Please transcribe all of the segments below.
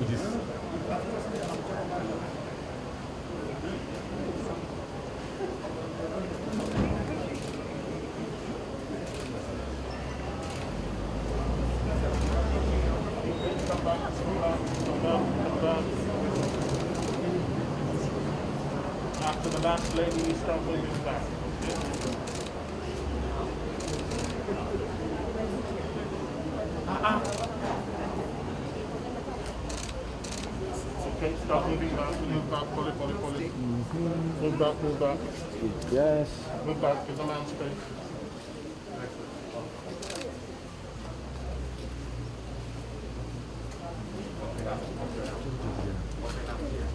After the last lady, you start moving back. Okay, start moving back, pull it. Move back. Yes. Move back, give the man space.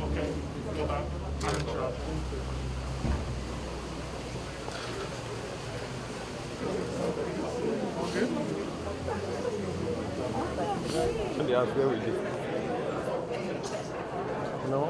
Okay, go back. Yeah, where we live. No?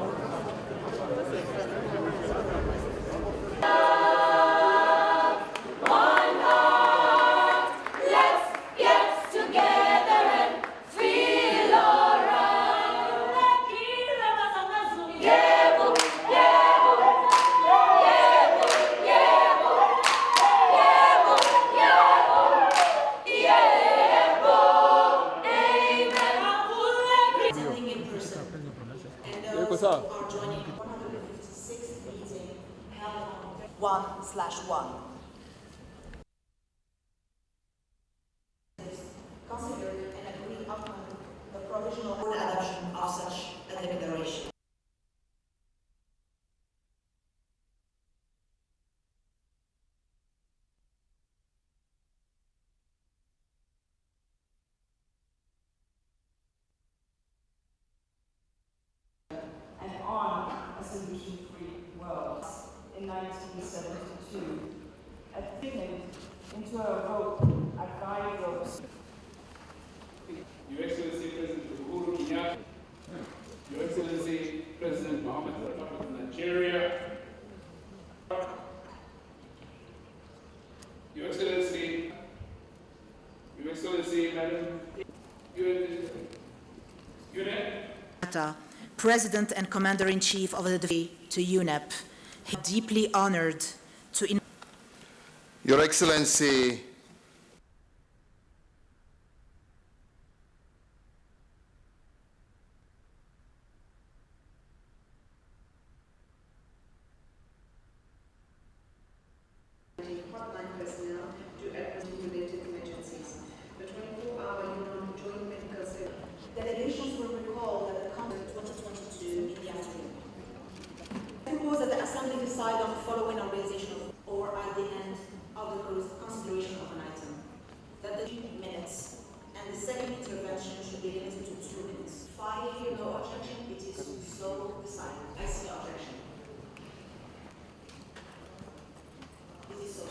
Are joining 156th meeting held on 1/1. Consider and agree upon the provisional adoption of such a declaration. And on a solution-free world. In 1972, a thickened into a rope at guide ropes. Your Excellency President Uhuru Kenyatta, Your Excellency President Mohammed Buhari of Nigeria, Your Excellency, Madam UNEP, President and Commander-in-Chief of the Navy to UNEP, deeply honored to Your Excellency, hotline personnel to address related emergencies. The 24-hour UNEP Joint Medical Service. Delegations will recall that the conference 2022 in the afternoon. I propose that the Assembly decide on the following organization or at the end of the consideration of an item. That the 2 minutes and the second intervention should be limited to 2 minutes. If I hear no objection, it is so decided. I see no objection. It is so.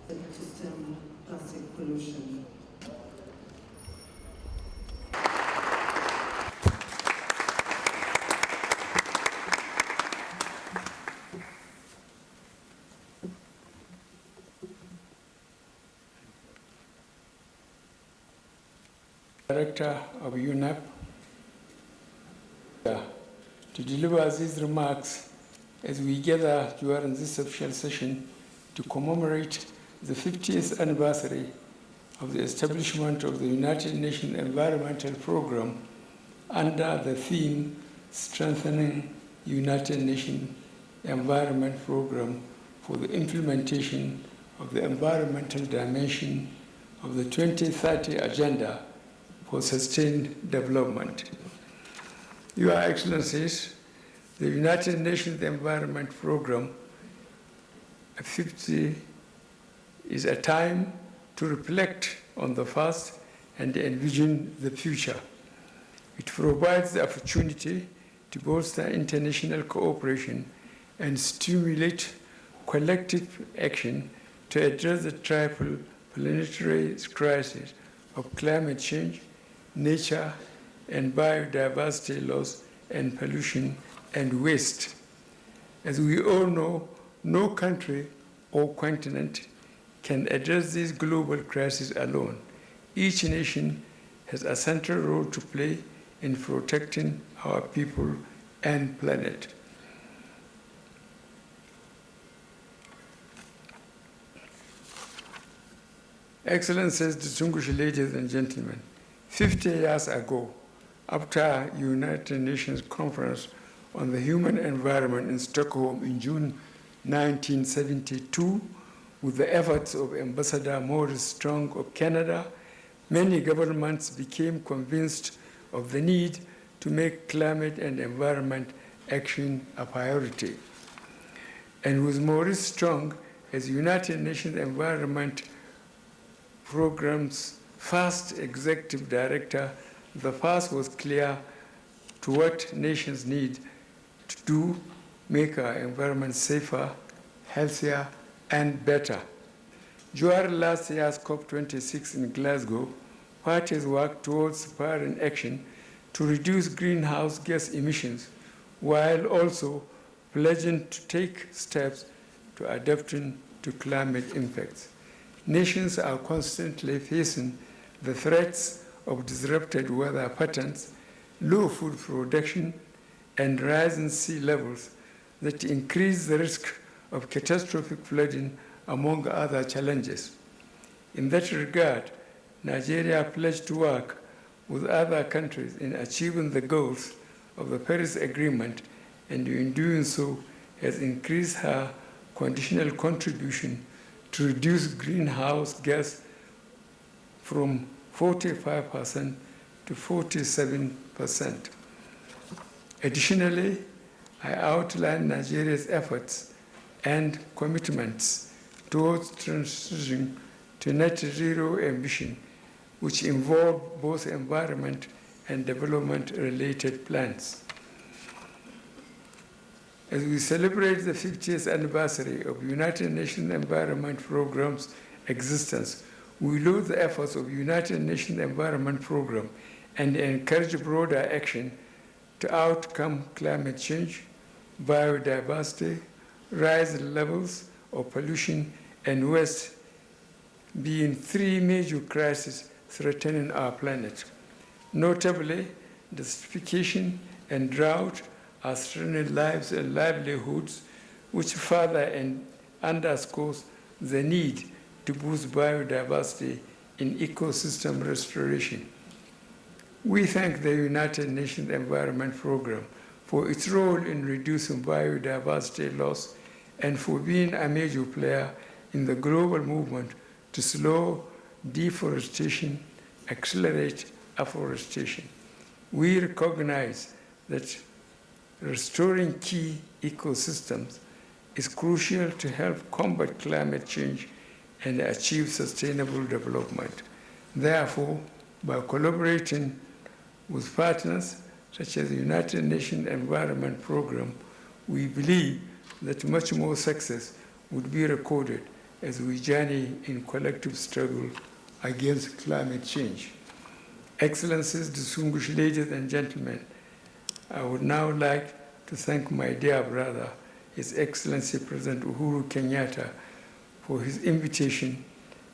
To stem plastic pollution. Director of UNEP, to deliver these remarks as we gather during this official session to commemorate the 50th anniversary of the establishment of the United Nations Environmental Programme under the theme Strengthening United Nations Environment Programme for the implementation of the environmental dimension of the 2030 Agenda for Sustained Development. Your Excellencies, the United Nations Environment Programme 50 is a time to reflect on the past and envision the future. It provides the opportunity to bolster international cooperation and stimulate collective action to address the triple planetary crisis of climate change, nature and biodiversity loss, and pollution and waste. As we all know, no country or continent can address this global crisis alone. Each nation has a central role to play in protecting our people and planet. Excellencies, distinguished ladies and gentlemen, 50 years ago, after United Nations Conference on the Human Environment in Stockholm in June 1972, with the efforts of Ambassador Maurice Strong of Canada, many governments became convinced of the need to make climate and environment action a priority. And with Maurice Strong as United Nations Environment Program's first executive director, the path was clear to what nations need to do make our environment safer, healthier, and better. During last year's COP26 in Glasgow, parties worked towards spurring action to reduce greenhouse gas emissions, while also pledging to take steps to adapting to climate impacts. Nations are constantly facing the threats of disrupted weather patterns, low food production, and rising sea levels that increase the risk of catastrophic flooding, among other challenges. In that regard, Nigeria pledged to work with other countries in achieving the goals of the Paris Agreement, and in doing so has increased her conditional contribution to reduce greenhouse gas from 45% to 47%. Additionally, I outlined Nigeria's efforts and commitments towards transitioning to net zero ambition, which involve both environment and development-related plans. As we celebrate the 50th anniversary of United Nations Environment Program's existence, we laud the efforts of United Nations Environment Program and encourage broader action to outcome climate change, biodiversity, rising levels of pollution, and waste being three major crises threatening our planet. Notably, desertification and drought are threatening lives and livelihoods, which further underscores the need to boost biodiversity in ecosystem restoration. We thank the United Nations Environment Program for its role in reducing biodiversity loss and for being a major player in the global movement to slow deforestation, accelerate afforestation. We recognize that restoring key ecosystems is crucial to help combat climate change and achieve sustainable development. Therefore, by collaborating with partners such as the United Nations Environment Program, we believe that much more success would be recorded as we journey in collective struggle against climate change. Excellencies, distinguished ladies and gentlemen, I would now like to thank my dear brother, His Excellency President Uhuru Kenyatta, for his invitation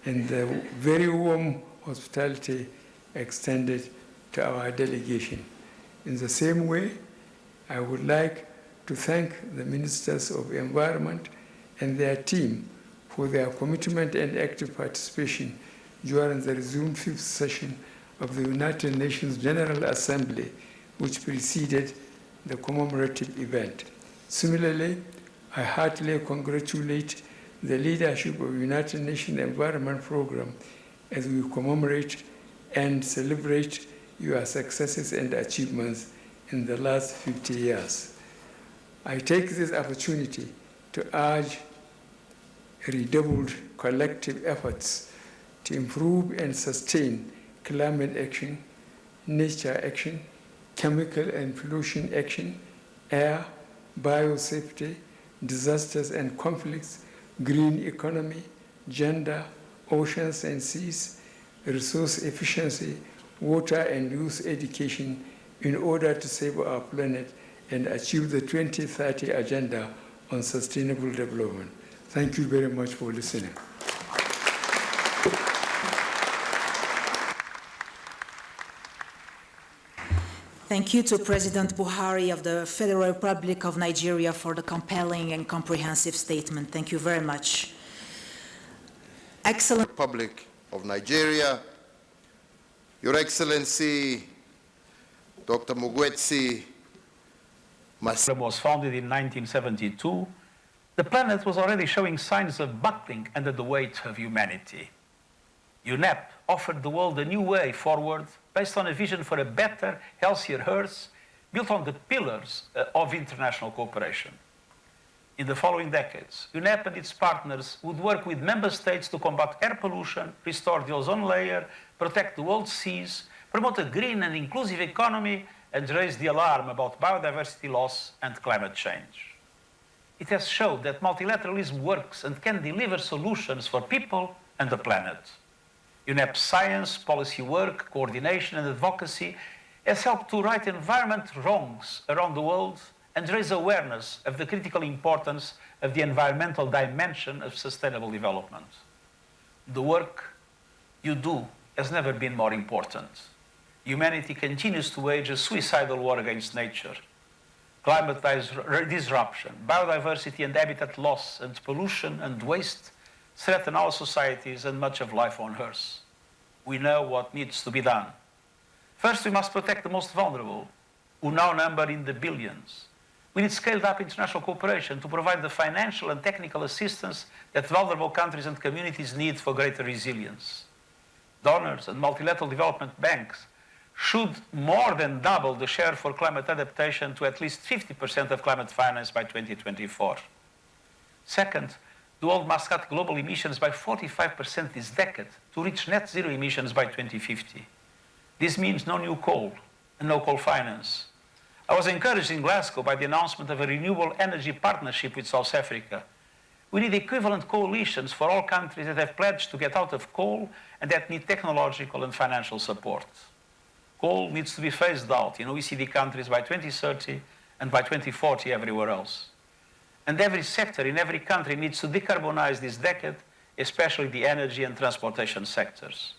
and the very warm hospitality extended to our delegation. In the same way, I would like to thank the Ministers of Environment and their team for their commitment and active participation during the resumed fifth session of the United Nations General Assembly, which preceded the commemorative event. Similarly, I heartily congratulate the leadership of the United Nations Environment Program as we commemorate and celebrate your successes and achievements in the last 50 years. I take this opportunity to urge redoubled collective efforts to improve and sustain climate action, nature action, chemical and pollution action, air, biosafety, disasters and conflicts, green economy, gender, oceans and seas, resource efficiency, water and youth education in order to save our planet and achieve the 2030 Agenda on Sustainable Development. Thank you very much for listening. Thank you to President Buhari of the Federal Republic of Nigeria for the compelling and comprehensive statement. Thank you very much. Excellent. Republic of Nigeria, Your Excellency, Dr. Mugwetsi Masisi. Was founded in 1972, the planet was already showing signs of buckling under the weight of humanity. UNEP offered the world a new way forward based on a vision for a better, healthier Earth built on the pillars of international cooperation. In the following decades, UNEP and its partners would work with member states to combat air pollution, restore the ozone layer, protect the world's seas, promote a green and inclusive economy, and raise the alarm about biodiversity loss and climate change. It has shown that multilateralism works and can deliver solutions for people and the planet. UNEP's science, policy work, coordination and advocacy has helped to right environment wrongs around the world and raise awareness of the critical importance of the environmental dimension of sustainable development. The work you do has never been more important. Humanity continues to wage a suicidal war against nature. Climate disruption, biodiversity and habitat loss, and pollution and waste threaten our societies and much of life on Earth. We know what needs to be done. First, we must protect the most vulnerable, who now number in the billions. We need scaled-up international cooperation to provide the financial and technical assistance that vulnerable countries and communities need for greater resilience. Donors and multilateral development banks should more than double the share for climate adaptation to at least 50% of climate finance by 2024. Second, the world must cut global emissions by 45% this decade to reach net zero emissions by 2050. This means no new coal and no coal finance. I was encouraged in Glasgow by the announcement of a renewable energy partnership with South Africa. We need equivalent coalitions for all countries that have pledged to get out of coal and that need technological and financial support. Coal needs to be phased out in OECD countries by 2030 and by 2040 everywhere else. And every sector in every country needs to decarbonize this decade, especially the energy and transportation sectors.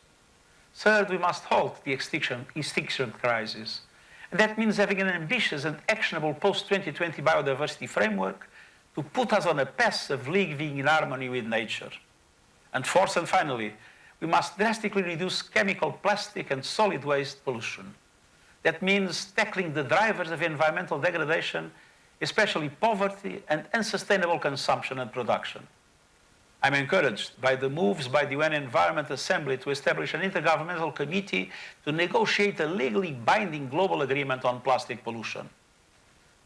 Third, we must halt the extinction crisis. And that means having an ambitious and actionable post-2020 biodiversity framework to put us on a path of living in harmony with nature. And fourth and finally, we must drastically reduce chemical, plastic and solid waste pollution. That means tackling the drivers of environmental degradation, especially poverty and unsustainable consumption and production. I'm encouraged by the moves by the UN Environment Assembly to establish an intergovernmental committee to negotiate a legally binding global agreement on plastic pollution.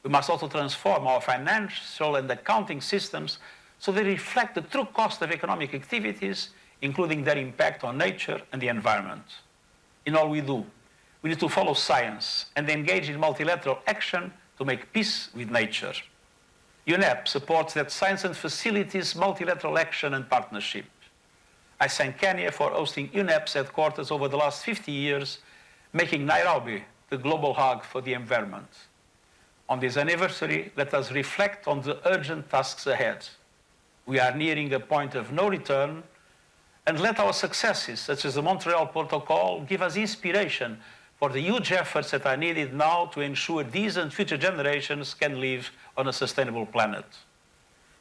We must also transform our financial and accounting systems so they reflect the true cost of economic activities, including their impact on nature and the environment. In all we do, we need to follow science and engage in multilateral action to make peace with nature. UNEP supports that science and facilitates multilateral action and partnership. I thank Kenya for hosting UNEP's headquarters over the last 50 years, making Nairobi the global hub for the environment. On this anniversary, let us reflect on the urgent tasks ahead. We are nearing a point of no return, and let our successes, such as the Montreal Protocol, give us inspiration for the huge efforts that are needed now to ensure these and future generations can live on a sustainable planet.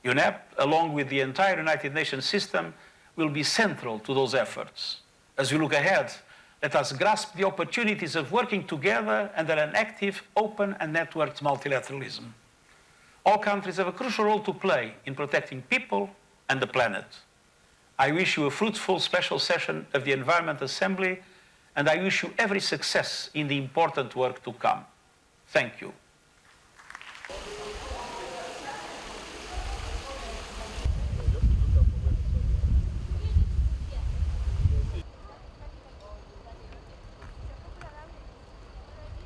UNEP, along with the entire United Nations system, will be central to those efforts. As we look ahead, let us grasp the opportunities of working together under an active, open and networked multilateralism. All countries have a crucial role to play in protecting people and the planet. I wish you a fruitful special session of the Environment Assembly, and I wish you every success in the important work to come. Thank you.